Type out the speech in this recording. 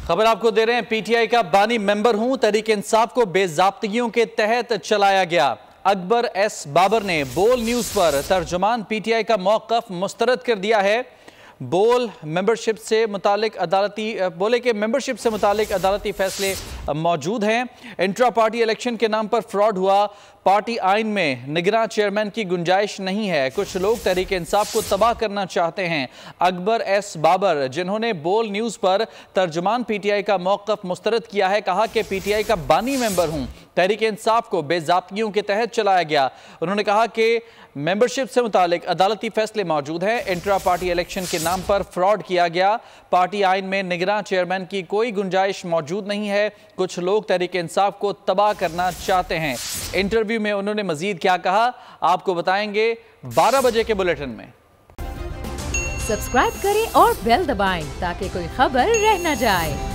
खबर आपको दे रहे हैं, पीटीआई का बानी मेंबर हूं, तहरीक इंसाफ को बेजाब्तियों के तहत चलाया गया। अकबर एस बाबर ने बोल न्यूज पर तर्जुमान पीटीआई का मौक़िफ़ मुस्तरद कर दिया है। बोले कि मेंबरशिप से मुतालिक अदालती फैसले मौजूद हैं। इंट्रा पार्टी इलेक्शन के नाम पर फ्रॉड हुआ। पार्टी आइन में निगरान चेयरमैन की गुंजाइश नहीं है। कुछ लोग तहरीक इंसाफ को तबाह करना चाहते हैं। अकबर एस बाबर, जिन्होंने बोल न्यूज पर तर्जुमान पीटीआई का मौक़िफ़ मुस्तरद किया है, कहा कि पीटीआई का बानी मेंबर हूं, तहरीक इंसाफ को बेजाब्तियों के तहत चलाया गया। उन्होंने कहा कि मेंबरशिप से मुतालिक अदालती फैसले मौजूद हैं। इंट्रा पार्टी इलेक्शन के नाम पर फ्रॉड किया गया। पार्टी आइन में निगरान चेयरमैन की कोई गुंजाइश मौजूद नहीं है। कुछ लोग तहरीक इंसाफ को तबाह करना चाहते हैं। इंटरव्यू में उन्होंने मजीद क्या कहा, आपको बताएंगे 12 बजे के बुलेटिन में। सब्सक्राइब करें और बेल दबाएं ताकि कोई खबर रह न जाए।